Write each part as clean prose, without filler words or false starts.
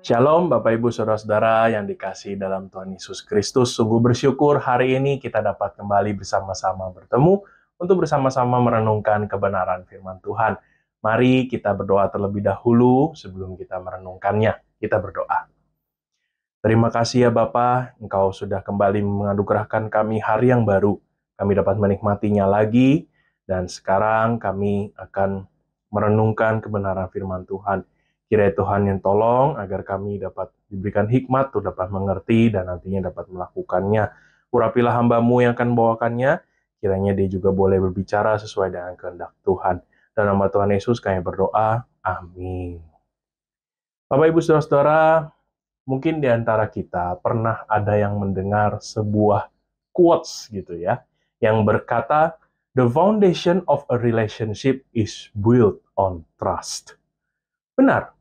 Shalom Bapak Ibu Saudara-saudara yang dikasihi dalam Tuhan Yesus Kristus. Sungguh bersyukur hari ini kita dapat kembali bersama-sama bertemu untuk bersama-sama merenungkan kebenaran firman Tuhan. Mari kita berdoa terlebih dahulu sebelum kita merenungkannya. Kita berdoa. Terima kasih ya Bapa, Engkau sudah kembali menganugerahkan kami hari yang baru. Kami dapat menikmatinya lagi dan sekarang kami akan merenungkan kebenaran firman Tuhan. Kiranya Tuhan yang tolong agar kami dapat diberikan hikmat untuk dapat mengerti dan nantinya dapat melakukannya. Urapilah hamba-Mu yang akan membawakannya, kiranya dia juga boleh berbicara sesuai dengan kehendak Tuhan. Dalam nama Tuhan Yesus kami berdoa, amin. Bapak Ibu Saudara-saudara, mungkin di antara kita pernah ada yang mendengar sebuah quotes gitu ya, yang berkata, "The foundation of a relationship is built on trust." Benar.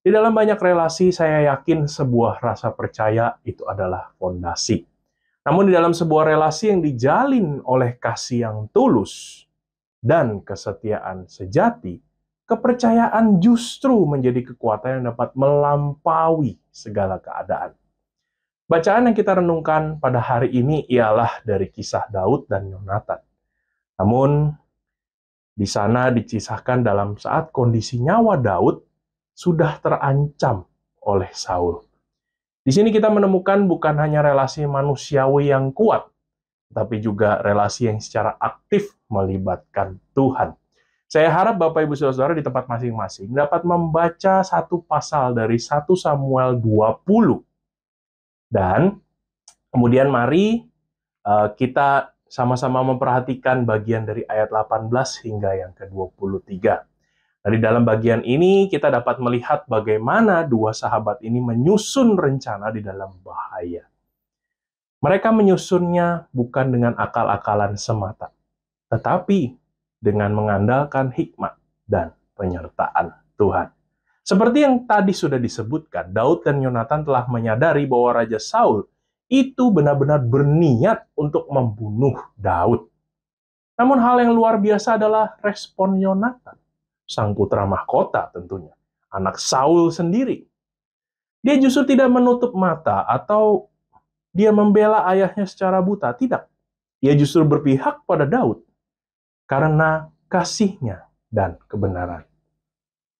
Di dalam banyak relasi, saya yakin sebuah rasa percaya itu adalah fondasi. Namun di dalam sebuah relasi yang dijalin oleh kasih yang tulus dan kesetiaan sejati, kepercayaan justru menjadi kekuatan yang dapat melampaui segala keadaan. Bacaan yang kita renungkan pada hari ini ialah dari kisah Daud dan Yonatan. Namun, di sana dikisahkan dalam saat kondisi nyawa Daud sudah terancam oleh Saul. Di sini kita menemukan bukan hanya relasi manusiawi yang kuat, tapi juga relasi yang secara aktif melibatkan Tuhan. Saya harap Bapak Ibu Saudara di tempat masing-masing dapat membaca satu pasal dari 1 Samuel 20. Dan kemudian mari kita sama-sama memperhatikan bagian dari ayat 18 hingga yang ke-23. Nah, di dalam bagian ini kita dapat melihat bagaimana dua sahabat ini menyusun rencana di dalam bahaya. Mereka menyusunnya bukan dengan akal-akalan semata, tetapi dengan mengandalkan hikmat dan penyertaan Tuhan. Seperti yang tadi sudah disebutkan, Daud dan Yonatan telah menyadari bahwa Raja Saul itu benar-benar berniat untuk membunuh Daud. Namun hal yang luar biasa adalah respon Yonatan, sang putra mahkota tentunya, anak Saul sendiri. Dia justru tidak menutup mata atau dia membela ayahnya secara buta, tidak. Dia justru berpihak pada Daud karena kasihnya dan kebenaran.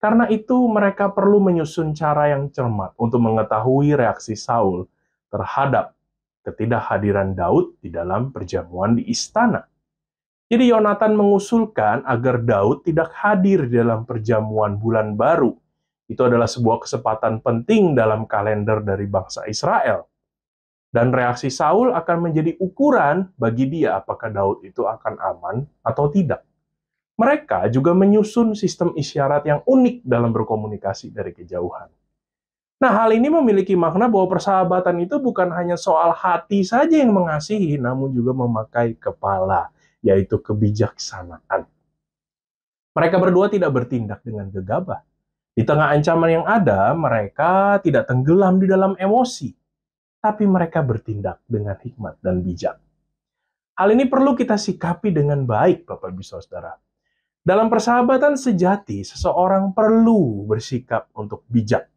Karena itu mereka perlu menyusun cara yang cermat untuk mengetahui reaksi Saul terhadap ketidakhadiran Daud di dalam perjamuan di istana. Jadi Yonatan mengusulkan agar Daud tidak hadir di dalam perjamuan bulan baru. Itu adalah sebuah kesempatan penting dalam kalender dari bangsa Israel. Dan reaksi Saul akan menjadi ukuran bagi dia apakah Daud itu akan aman atau tidak. Mereka juga menyusun sistem isyarat yang unik dalam berkomunikasi dari kejauhan. Nah, hal ini memiliki makna bahwa persahabatan itu bukan hanya soal hati saja yang mengasihi, namun juga memakai kepala, yaitu kebijaksanaan. Mereka berdua tidak bertindak dengan gegabah. Di tengah ancaman yang ada, mereka tidak tenggelam di dalam emosi, tapi mereka bertindak dengan hikmat dan bijak. Hal ini perlu kita sikapi dengan baik, Bapak Ibu Saudara. Dalam persahabatan sejati, seseorang perlu bersikap untuk bijak,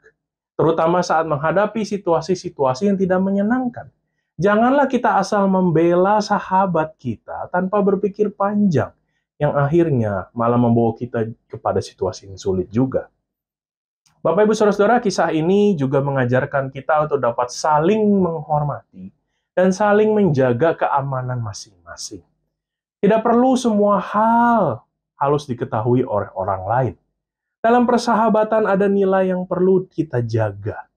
terutama saat menghadapi situasi-situasi yang tidak menyenangkan. Janganlah kita asal membela sahabat kita tanpa berpikir panjang, yang akhirnya malah membawa kita kepada situasi yang sulit juga. Bapak Ibu Saudara-saudara, kisah ini juga mengajarkan kita untuk dapat saling menghormati dan saling menjaga keamanan masing-masing. Tidak perlu semua hal harus diketahui oleh orang lain. Dalam persahabatan ada nilai yang perlu kita jaga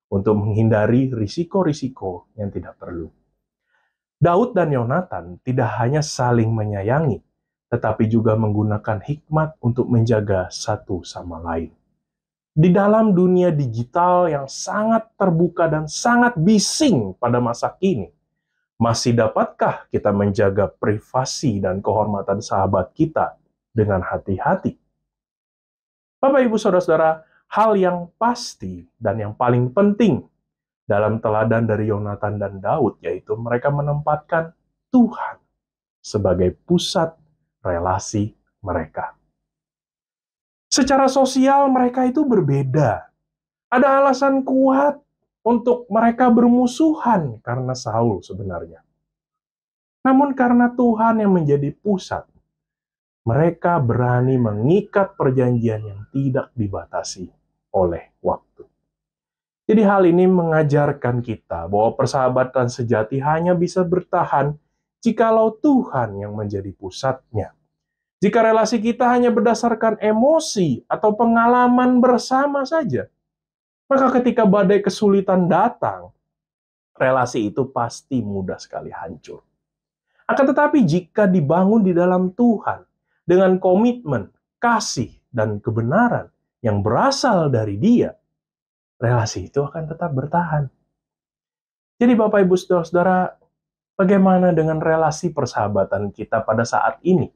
untuk menghindari risiko-risiko yang tidak perlu. Daud dan Yonatan tidak hanya saling menyayangi, tetapi juga menggunakan hikmat untuk menjaga satu sama lain. Di dalam dunia digital yang sangat terbuka dan sangat bising pada masa kini, masih dapatkah kita menjaga privasi dan kehormatan sahabat kita dengan hati-hati? Bapak, Ibu, Saudara-saudara, hal yang pasti dan yang paling penting dalam teladan dari Yonatan dan Daud, yaitu mereka menempatkan Tuhan sebagai pusat relasi mereka. Secara sosial mereka itu berbeda. Ada alasan kuat untuk mereka bermusuhan karena Saul sebenarnya. Namun karena Tuhan yang menjadi pusat, mereka berani mengikat perjanjian yang tidak dibatasi oleh waktu. Jadi hal ini mengajarkan kita bahwa persahabatan sejati hanya bisa bertahan jikalau Tuhan yang menjadi pusatnya. Jika relasi kita hanya berdasarkan emosi atau pengalaman bersama saja, maka ketika badai kesulitan datang, relasi itu pasti mudah sekali hancur. Akan tetapi jika dibangun di dalam Tuhan, dengan komitmen, kasih, dan kebenaran yang berasal dari Dia, relasi itu akan tetap bertahan. Jadi Bapak Ibu Saudara-saudara, bagaimana dengan relasi persahabatan kita pada saat ini?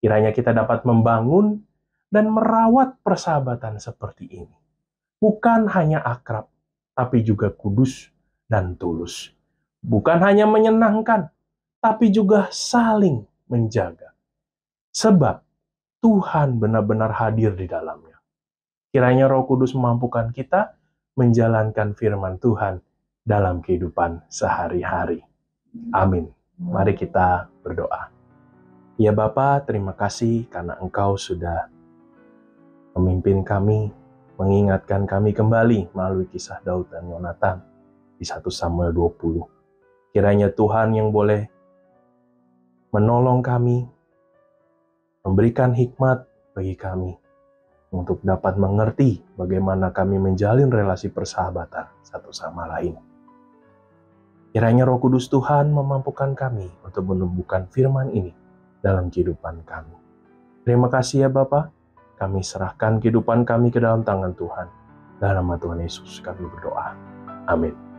Kiranya kita dapat membangun dan merawat persahabatan seperti ini. Bukan hanya akrab, tapi juga kudus dan tulus. Bukan hanya menyenangkan, tapi juga saling menjaga. Sebab Tuhan benar-benar hadir di dalamnya. Kiranya Roh Kudus memampukan kita menjalankan firman Tuhan dalam kehidupan sehari-hari. Amin. Mari kita berdoa. Ya Bapa, terima kasih karena Engkau sudah memimpin kami, mengingatkan kami kembali melalui kisah Daud dan Yonatan di 1 Samuel 20. Kiranya Tuhan yang boleh menolong kami, memberikan hikmat bagi kami untuk dapat mengerti bagaimana kami menjalin relasi persahabatan satu sama lain. Kiranya Roh Kudus Tuhan memampukan kami untuk menumbuhkan firman ini dalam kehidupan kami. Terima kasih ya Bapa. Kami serahkan kehidupan kami ke dalam tangan Tuhan. Dalam nama Tuhan Yesus kami berdoa. Amin.